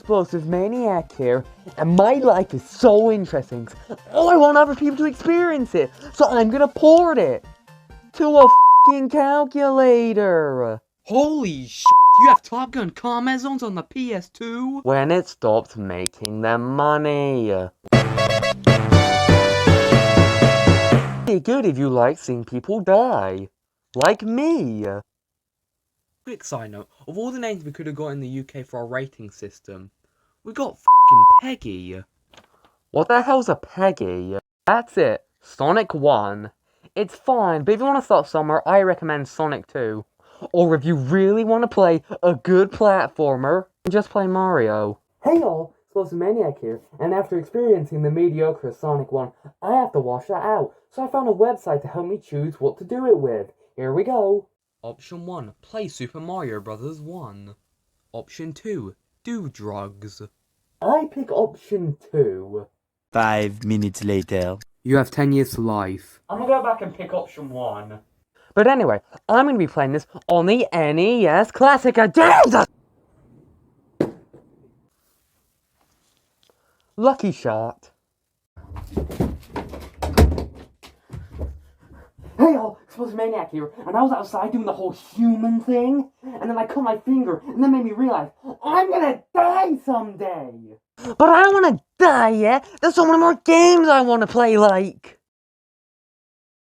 Explosive Maniac here, and my life is so interesting. I want other people to experience it, so I'm gonna port it to a f***ing calculator. Holy sh**, you have Top Gun combat zones on the PS2? When it stops making them money. Pretty good if you like seeing people die. Like me. Quick side note, of all the names we could have got in the UK for our rating system, we got f***ing Peggy. What the hell's a Peggy? That's it, Sonic 1. It's fine, but if you want to start somewhere, I recommend Sonic 2. Or if you really want to play a good platformer, just play Mario. Hey y'all, Explosive Maniac here, and after experiencing the mediocre Sonic 1, I have to wash that out, so I found a website to help me choose what to do it with. Here we go. Option 1, play Super Mario Bros. 1. Option 2, do drugs. I pick option 2. 5 minutes later. You have 10 years to life. I'm gonna go back and pick option 1. But anyway, I'm gonna be playing this on the NES Classic Edition! Lucky shot. Hey y'all, Explosive Maniac here, and I was outside doing the whole human thing, and then I cut my finger, and that made me realize, I'm gonna die someday! But I don't wanna die yet! There's so many more games I wanna play like!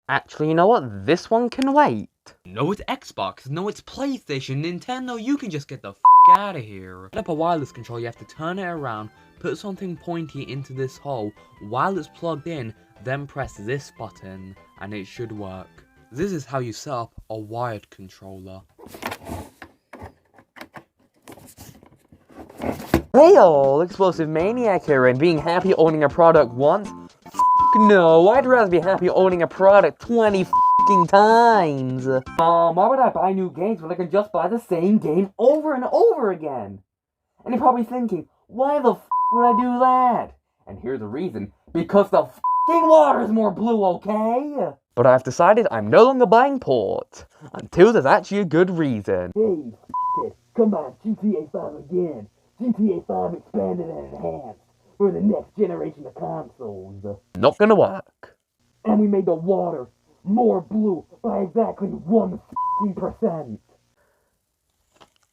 Actually, you know what? This one can wait. No, it's Xbox. No, it's PlayStation. Nintendo, you can just get the f*** out of here. Set up a wireless control, you have to turn it around, put something pointy into this hole while it's plugged in, then press this button, and it should work. This is how you set up a wired controller. Hey all, Explosive Maniac here, and being happy owning a product once? No, I'd rather be happy owning a product 20 f***ing times. Why would I buy new games when I can just buy the same game over and over again? And you're probably thinking, why the f*** would I do that? And here's the reason, because the f***ing water's more blue, okay? But I've decided I'm no longer buying port, until there's actually a good reason. Hey, f*** it, come buy GTA 5 again. GTA 5 expanded and enhanced for the next generation of consoles. Not gonna work. And we made the water more blue by exactly 1%.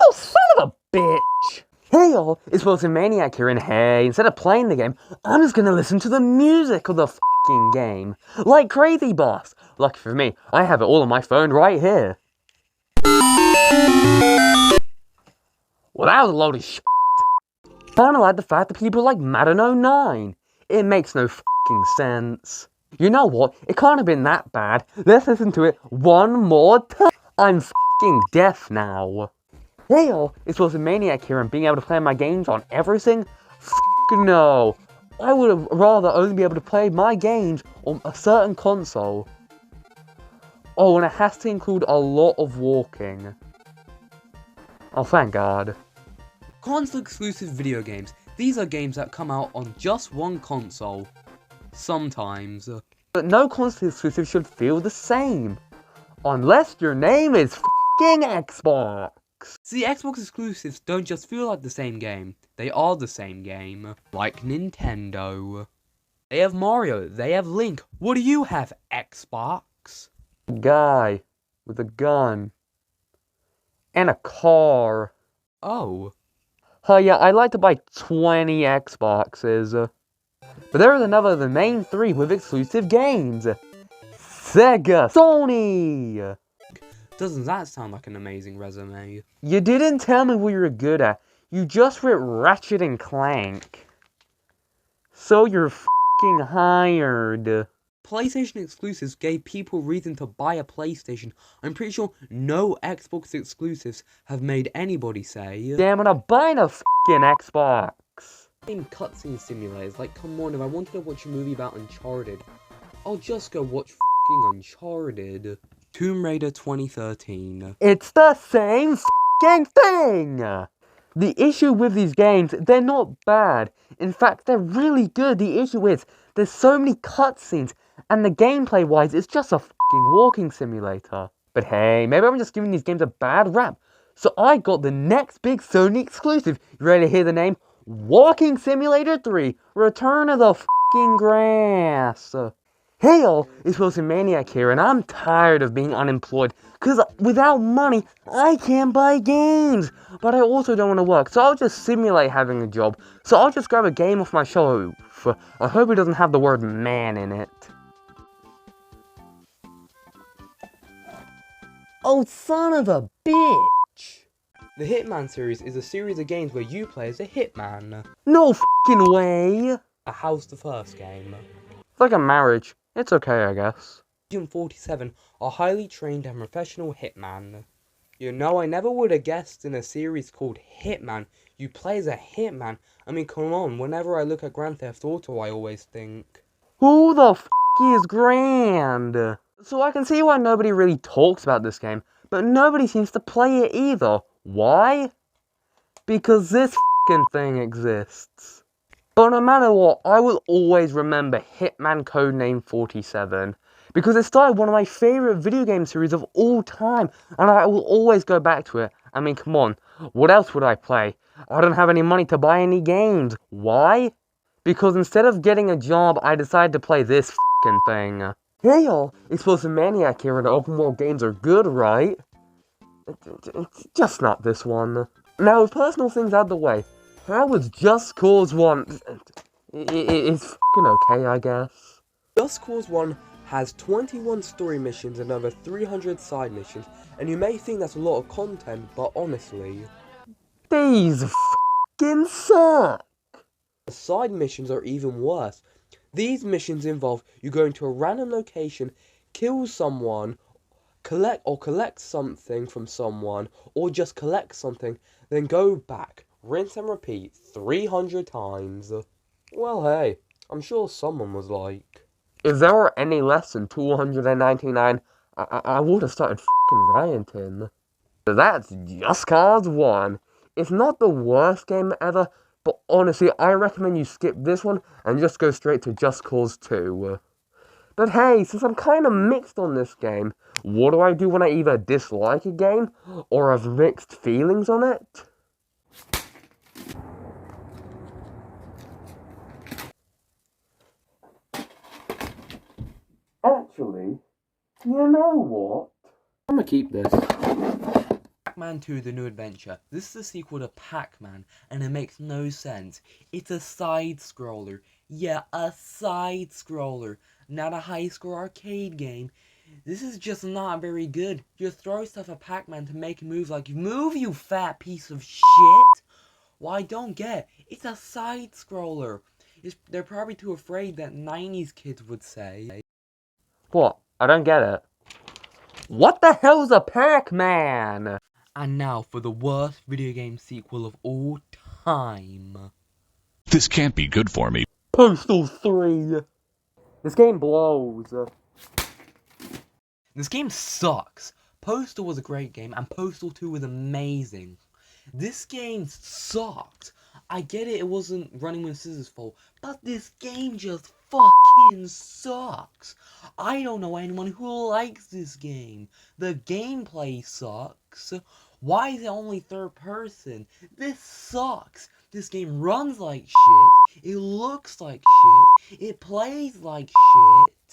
Oh, son of a bitch! Hey y'all, it's Explosive Maniac here, and hey, instead of playing the game, I'm just gonna listen to the music of the f***ing game. Like Crazy Boss. Lucky for me, I have it all on my phone right here. Well, that was a load of shit. Kinda like the fact that people like Madden 09. It makes no f***ing sense. You know what? It can't have been that bad. Let's listen to it one more time. I'm f***ing deaf now. Hey y'all, it's Explosive Maniac here, and being able to play my games on everything? F*** no. I would have rather only be able to play my games on a certain console. Oh, and it has to include a lot of walking. Oh, thank God. Console-exclusive video games. These are games that come out on just one console. Sometimes. But no console exclusive should feel the same. Unless your name is f***ing Xbox. See, Xbox exclusives don't just feel like the same game. They are the same game. Like Nintendo. They have Mario. They have Link. What do you have, Xbox? Guy with a gun. And a car. Oh. Yeah, I'd like to buy 20 Xboxes. But there is another of the main three with exclusive games. Sega, Sony! Doesn't that sound like an amazing resume? You didn't tell me what you were good at. You just wrote Ratchet and Clank. So you're f***ing hired. PlayStation exclusives gave people reason to buy a PlayStation. I'm pretty sure no Xbox exclusives have made anybody say, damn it, I'm buying a f***ing Xbox. In cutscene simulators, like come on, if I wanted to watch a movie about Uncharted, I'll just go watch f***ing Uncharted. Tomb Raider 2013. It's the same f***ing thing! The issue with these games, they're not bad. In fact, they're really good. The issue is, there's so many cutscenes, and the gameplay-wise, it's just a f***ing walking simulator. But hey, maybe I'm just giving these games a bad rap. So I got the next big Sony exclusive. You ready to hear the name? Walking Simulator 3, Return of the f***ing Grass. Hey all, it's Wilson Maniac here, and I'm tired of being unemployed, cause without money, I can't buy games, but I also don't want to work, so I'll just simulate having a job, so I'll just grab a game off my shelf. I hope it doesn't have the word man in it. Oh, son of a bitch! The Hitman series is a series of games where you play as a hitman. No f***ing way! How's the first game? It's like a marriage. It's okay, I guess. Agent 47 are highly trained and professional hitman. You know, I never would have guessed in a series called Hitman, you play as a hitman. I mean, come on, whenever I look at Grand Theft Auto, I always think, Who the f*** is Grand? So I can see why nobody really talks about this game, but nobody seems to play it either. Why? Because this f***ing thing exists. But no matter what, I will always remember Hitman Codename 47. Because it started one of my favourite video game series of all time, and I will always go back to it. I mean, come on, what else would I play? I don't have any money to buy any games. Why? Because instead of getting a job, I decided to play this f***ing thing. Hey y'all, it's Wilson Maniac here, and open world games are good, right? Just not this one. Now, with personal things out of the way, how was Just Cause 1? It's f***ing okay, I guess. Just Cause 1 has 21 story missions and over 300 side missions, and you may think that's a lot of content, but honestly, these f***ing suck! the side missions are even worse. These missions involve you going to a random location, kill someone, collect something from someone, or just collect something, then go back, rinse and repeat 300 times. Well, hey, I'm sure someone was like, if there were any less than 299, I would have started f***ing rioting. That's Just Cause 1. It's not the worst game ever, but honestly, I recommend you skip this one and just go straight to Just Cause 2. But hey, since I'm kind of mixed on this game, what do I do when I either dislike a game or have mixed feelings on it? Actually, you know what? I'm gonna keep this. Pac-Man 2 The New Adventure. This is a sequel to Pac-Man, and it makes no sense. It's a side-scroller. Yeah, a side-scroller. Not a high-score arcade game. This is just not very good. Just throw stuff at Pac-Man to make him move like you move, you fat piece of shit. Well, I don't get. It's a side-scroller. They're probably too afraid that 90s kids would say. What? I don't get it. What the hell's a Pac-Man? And now for the worst video game sequel of all time. This can't be good for me. Postal 3. This game blows. This game sucks. Postal was a great game, and Postal 2 was amazing. This game sucked. I get it wasn't Running with Scissors' fault, but this game just fucking sucks. I don't know anyone who likes this game. The gameplay sucks. Why is it only third person? This sucks. This game runs like shit. It looks like shit. It plays like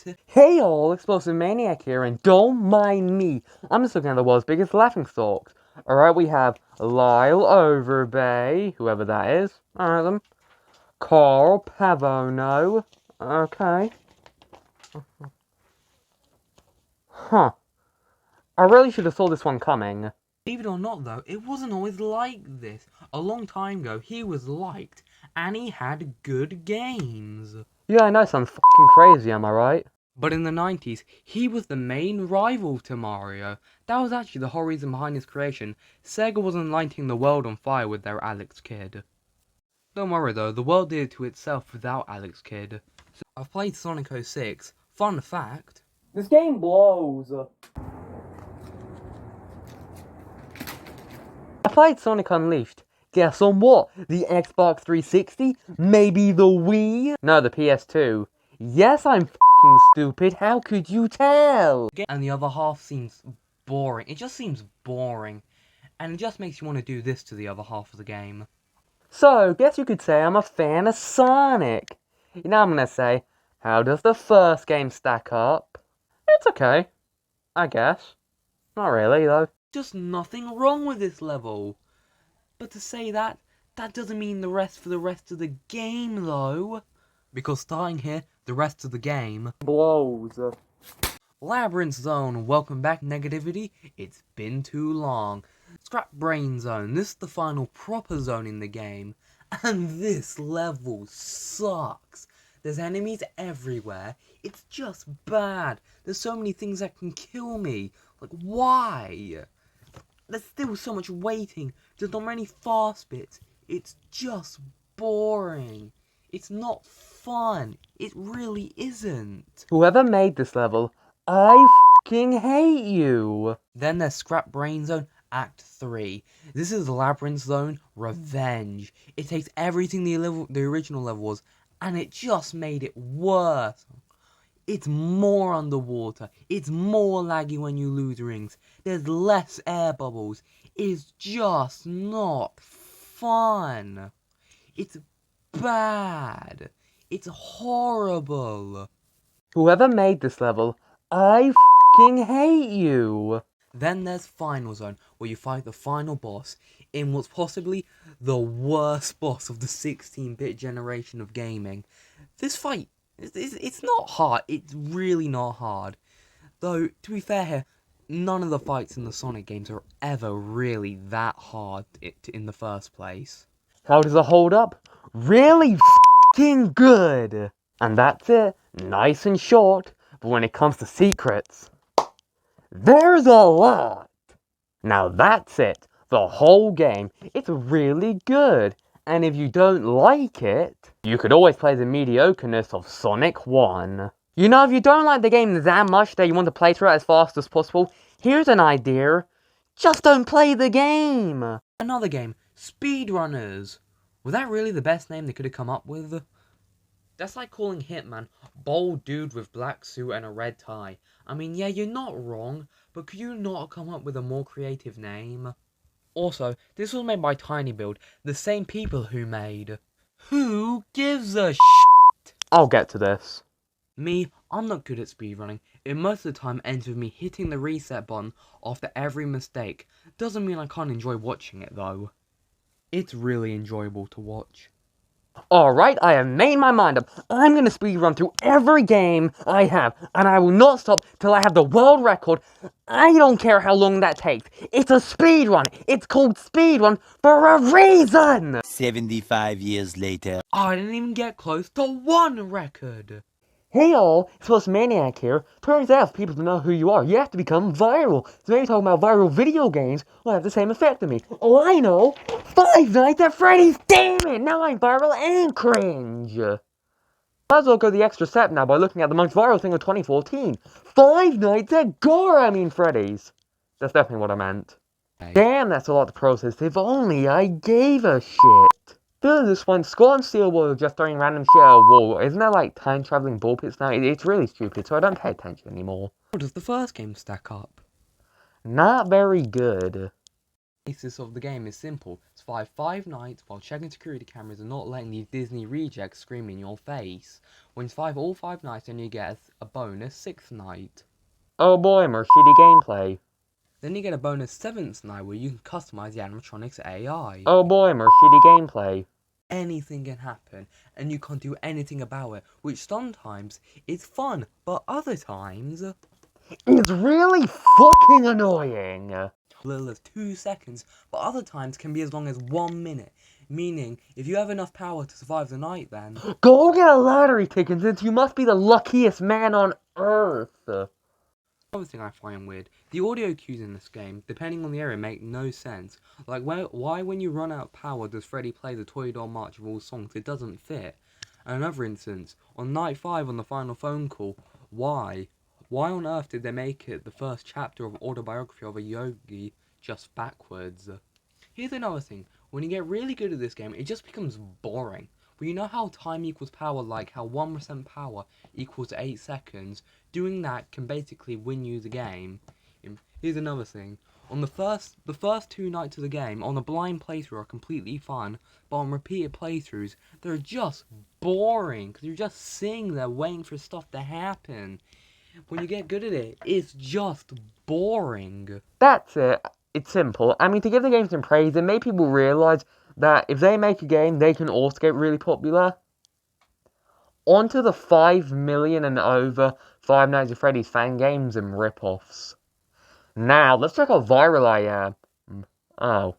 shit. Hey all, Explosive Maniac here, and don't mind me. I'm just looking at the world's biggest laughingstocks. Alright, we have Lyle Overbay, whoever that is. Alright then. Carl Pavono. Okay. Huh. I really should have saw this one coming. Believe it or not though, it wasn't always like this. A long time ago, he was liked, and he had good games. Yeah, I know, sounds fucking crazy, am I right? But in the 90s, he was the main rival to Mario. That was actually the whole reason behind his creation. Sega wasn't lighting the world on fire with their Alex Kidd. Don't worry though, the world did it to itself without Alex Kidd. So I've played Sonic 06. Fun fact. This game blows. I played Sonic Unleashed. Guess on what? The Xbox 360? Maybe the Wii? No, the PS2. Yes, I'm f***ing stupid. How could you tell? And the other half seems boring. It just seems boring. And it just makes you want to do this to the other half of the game. So, guess you could say I'm a fan of Sonic. You know, I'm gonna say, how does the first game stack up? It's okay, I guess. Not really, though. Just nothing wrong with this level. But to say that doesn't mean the rest for the rest of the game, though. Because starting here, the rest of the game Blows. Labyrinth Zone, welcome back Negativity, it's been too long. Scrap Brain Zone, this is the final proper zone in the game. And this level sucks. There's enemies everywhere, it's just bad. There's so many things that can kill me. Like, why? There's still so much waiting, there's not many fast bits. It's just boring. It's not fun. It really isn't. Whoever made this level, I f***ing hate you. Then there's Scrap Brain Zone Act 3. This is Labyrinth Zone Revenge. It takes everything the original level was, and it just made it worse. It's more underwater. It's more laggy when you lose rings. There's less air bubbles. It's just not fun. It's bad. It's horrible. Whoever made this level, I f***ing hate you. Then there's Final Zone, where you fight the final boss in what's possibly the worst boss of the 16-bit generation of gaming. This fight, it's not hard. It's really not hard. Though, to be fair here, none of the fights in the Sonic games are ever really that hard in the first place. How does it hold up? Really f***ing good. And that's it. Nice and short. But when it comes to secrets, there's a lot. Now that's it. The whole game. It's really good. And if you don't like it, you could always play the mediocreness of Sonic 1. You know, if you don't like the game that much that you want to play through it as fast as possible, here's an idea. Just don't play the game. Another game, Speedrunners. Was that really the best name they could have come up with? That's like calling Hitman Bold Dude with Black Suit and a Red Tie. I mean, yeah, you're not wrong, but could you not come up with a more creative name? Also, this was made by Tiny Build, the same people who made Who Gives a Shit? I'll get to this. Me, I'm not good at speedrunning. It most of the time ends with me hitting the reset button after every mistake. Doesn't mean I can't enjoy watching it though. It's really enjoyable to watch. Alright, I have made my mind up. I'm gonna speedrun through every game I have, and I will not stop till I have the world record. I don't care how long that takes. It's a speedrun. It's called speedrun for a reason! 75 years later. I didn't even get close to one record! Hey all, it's Plus Maniac here. Turns out, for people to know who you are, you have to become viral. So maybe talking about viral video games will have the same effect on me. Oh, I know! Five Nights at Freddy's! Damn it! Now I'm viral and cringe! Might as well go the extra step now by looking at the most viral thing of 2014. Five Nights at Freddy's! That's definitely what I meant. Okay. Damn, that's a lot to process. If only I gave a shit. Feel this one, Skull and Steel Wall just throwing random shit at a wall. Isn't there like time-traveling ball pits now? It's really stupid, so I don't pay attention anymore. How does the first game stack up? Not very good. The basis of the game is simple. Survive 5 nights while checking security cameras and not letting these Disney rejects scream in your face. When you survive all 5 nights, then you get a bonus 6th night. Oh boy, more shitty gameplay. Then you get a bonus 7th night where you can customize the animatronics AI. Oh boy, more shitty gameplay. Anything can happen, and you can't do anything about it, which sometimes is fun, but other times It's really fucking annoying. little as 2 seconds, but other times can be as long as 1 minute. Meaning, if you have enough power to survive the night, then Go get a lottery ticket since you must be the luckiest man on earth. another thing I find weird, the audio cues in this game, depending on the area, make no sense. Like, why when you run out of power does Freddy play the Toy Doll March of all songs? It doesn't fit. And another instance, on night 5 on the final phone call, why? Why on earth did they make it the first chapter of Autobiography of a Yogi just backwards? Here's another thing, when you get really good at this game, it just becomes boring. But you know how time equals power, like how 1% power equals 8 seconds? Doing that can basically win you the game. Here's another thing. On the first 2 nights of the game, on a blind playthrough are completely fun, but on repeated playthroughs, they're just boring, because you're just sitting there waiting for stuff to happen. When you get good at it, it's just boring. That's it. It's simple. I mean, to give the game some praise, it made people realise that if they make a game, they can also get really popular. On to the 5 million and over Five Nights at Freddy's fan games and rip-offs. Now, let's check how viral I am. Oh,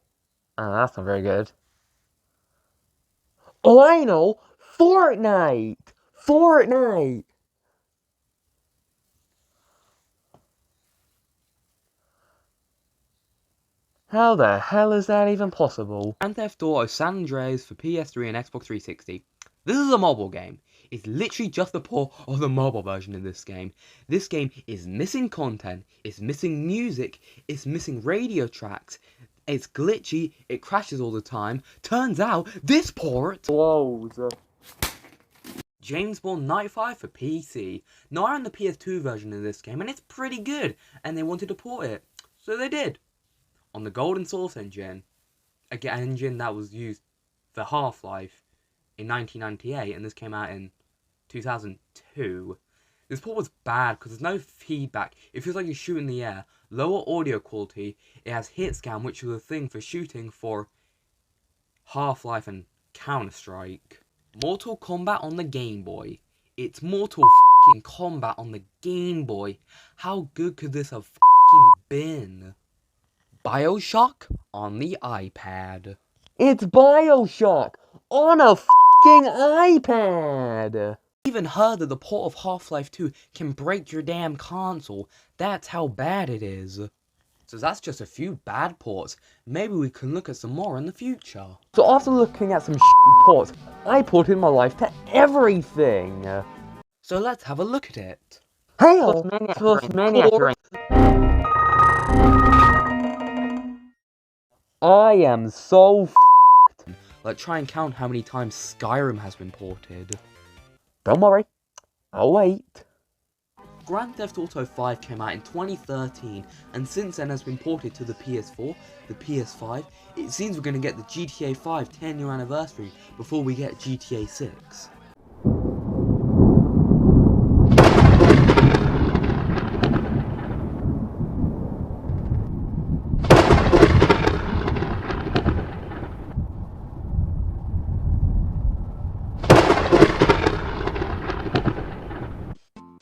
that's not very good. Oh, I know! Fortnite! Fortnite! How the hell is that even possible? Grand Theft Auto San Andreas for PS3 and Xbox 360. This is a mobile game. It's literally just a port of the mobile version of this game. This game is missing content, it's missing music, it's missing radio tracks, it's glitchy, it crashes all the time. Turns out, this port... Blows. James Bond 95 for PC. Now I own the PS2 version of this game and it's pretty good, and they wanted to port it. So they did. On the Golden Source engine, an engine that was used for Half-Life in 1998, and this came out in 2002. This port was bad because there's no feedback. It feels like you shoot in the air. Lower audio quality. It has hit scan, which was a thing for shooting for Half-Life and Counter-Strike. Mortal Kombat on the Game Boy. It's Mortal f***ing Kombat on the Game Boy. How good could this have f***ing been? BioShock on the iPad. It's BioShock on a f***ing iPad! Even heard that the port of Half-Life 2 can break your damn console. That's how bad it is. So that's just a few bad ports. Maybe we can look at some more in the future. So after looking at some shitty ports, I ported my life to everything! So let's have a look at it. Hey, Maniac. I am so f***ed. Let's try and count how many times Skyrim has been ported. Don't worry, I'll wait. Grand Theft Auto 5 came out in 2013, and since then has been ported to the PS4, the PS5. It seems we're going to get the GTA 5 10-year anniversary before we get GTA 6.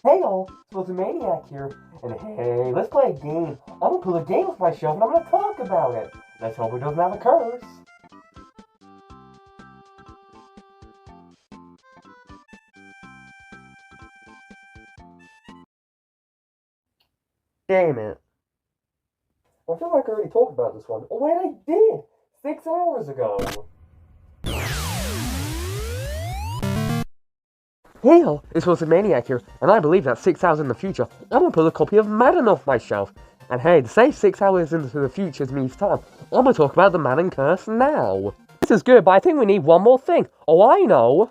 Hey all, it's Maniac here, and hey, let's play a game. I'm gonna pull a game off my shelf and I'm gonna talk about it. Let's hope it doesn't have a curse. Damn it. I feel like I already talked about this one. Oh wait, I did! 6 hours ago! Hey all, it's Maniac here, and I believe that 6 hours in the future, I'm gonna pull a copy of Madden off my shelf. And hey, to say 6 hours into the future means time, I'm gonna talk about the Madden curse now. This is good, but I think we need one more thing. Oh, I know.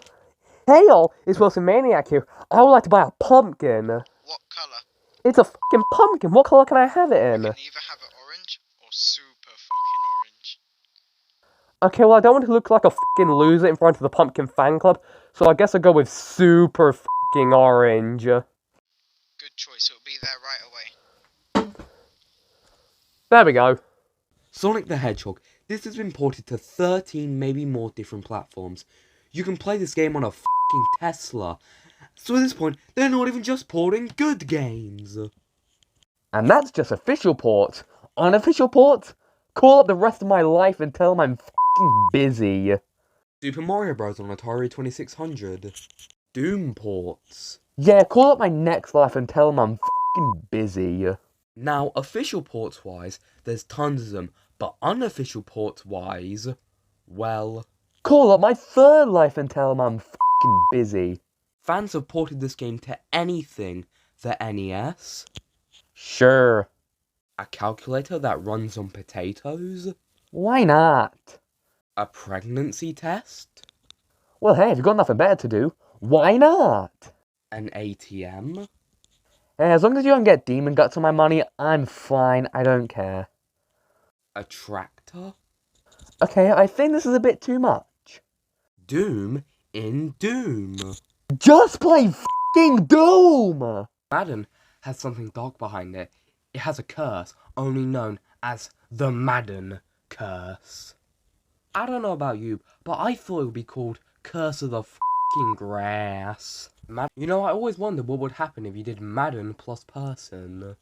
Hey all, it's Maniac here. I would like to buy a pumpkin. What colour? It's a fucking pumpkin. What color can I have it in? You can either have it orange or super fucking orange. Okay, well I don't want to look like a fucking loser in front of the pumpkin fan club, so I guess I'll go with super fucking orange. Good choice, it'll be there right away. There we go. Sonic the Hedgehog. This has been ported to 13, maybe more different platforms. You can play this game on a fucking Tesla. So at this point, they're not even just porting good games. And that's just official ports. Unofficial ports? Call up the rest of my life and tell them I'm fucking busy. Super Mario Bros. On Atari 2600. Doom ports. Yeah, call up my next life and tell them I'm fucking busy. Now, official ports wise, there's tons of them, but unofficial ports wise, well... Call up my third life and tell them I'm fucking busy. Fans have ported this game to anything. The NES. Sure. A calculator that runs on potatoes. Why not? A pregnancy test. Well, hey, if you've got nothing better to do, why not? An ATM. As long as you don't get demon guts on my money, I'm fine, I don't care. A tractor? Okay, I think this is a bit too much. Doom in Doom. Just play f***ing Doom! Madden has something dark behind it. It has a curse, only known as the Madden Curse. I don't know about you, but I thought it would be called Curse of the f***ing Grass. You know, I always wondered what would happen if you did Madden plus person.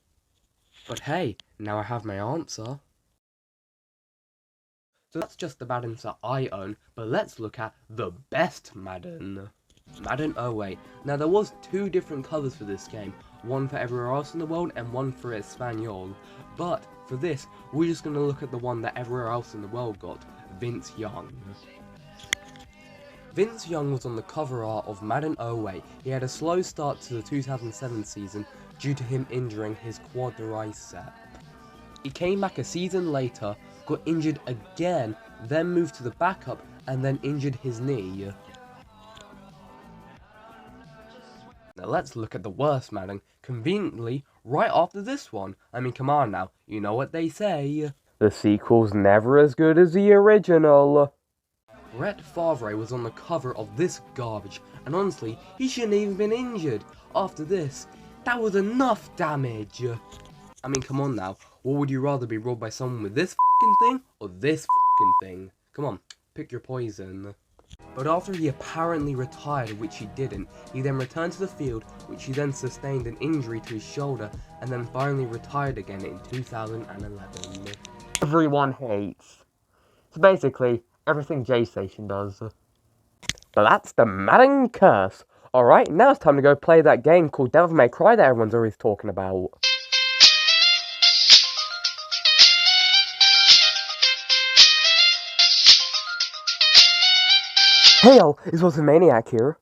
But hey, now I have my answer. So that's just the Maddens that I own, but let's look at the best Madden. Madden 08. Now there was two different colours for this game, one for everywhere else in the world and one for Espanol. But for this, we're just going to look at the one that everywhere else in the world got, Vince Young. Vince Young was on the cover art of Madden 08. He had a slow start to the 2007 season due to him injuring his quadricep. He came back a season later, got injured again, then moved to the backup and then injured his knee. Now let's look at the worst Madden, conveniently right after this one. I mean, come on now, you know what they say. The sequel's never as good as the original. Brett Favre was on the cover of this garbage, and honestly, he shouldn't have even been injured. After this, that was enough damage. I mean, come on now, what would you rather be robbed by someone with this f***ing thing, or this f***ing thing? Come on, pick your poison. But after he apparently retired, which he didn't, he then returned to the field, which he then sustained an injury to his shoulder, and then finally retired again in 2011. Everyone hates. So basically, everything J-Station does. But that's the Madden curse. Alright, now it's time to go play that game called Devil May Cry that everyone's always talking about. Hey yo, it's also Maniac here.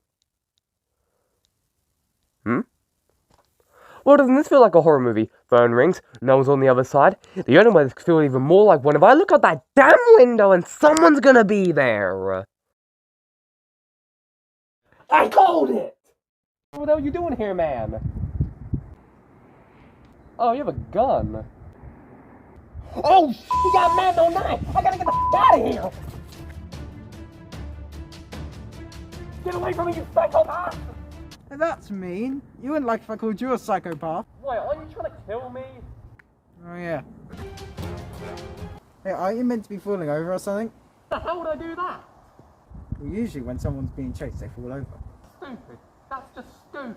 Well, doesn't this feel like a horror movie? Phone rings, no one's on the other side. The only way this could feel even more like one if I look out that damn window and someone's gonna be there. I called it! What the hell are you doing here, man? Oh, you have a gun. Oh, you got a man on knife! I gotta get the f*** out of here! Get away from me, you psychopath! Hey, that's mean. You wouldn't like if I called you a psychopath. Wait, are you trying to kill me? Oh yeah. Hey, are you meant to be falling over or something? How the hell would I do that? Well, usually when someone's being chased, they fall over. Stupid. That's just stupid.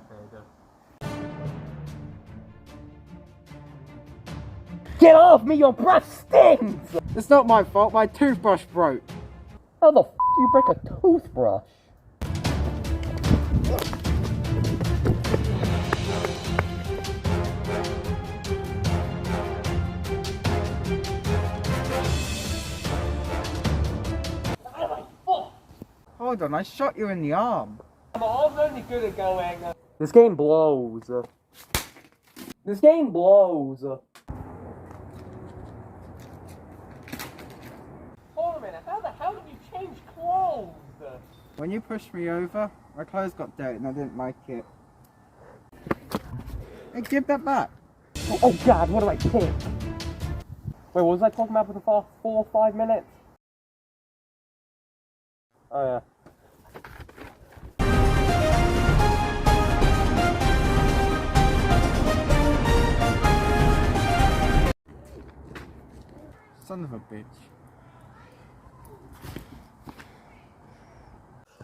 Get off me, your breath stings! It's not my fault, my toothbrush broke. How the f*** do you break a toothbrush? Hold on, I shot you in the arm. I'm only good at going. This game blows. This game blows. Hold a minute, how the hell did you change clothes? When you pushed me over, my clothes got dirty and I didn't like it. Hey, give that back. Oh god, what do I pick? Wait, what was I talking about for the past 4 or 5 minutes? Oh yeah. Son of a bitch.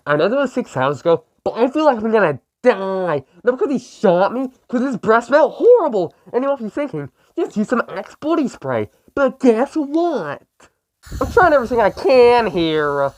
I know that was 6 hours ago, but I feel like I'm gonna die. Not because he shot me, because his breath smelled horrible. And you might be thinking, just use some Axe body spray. But guess what? I'm trying everything I can here.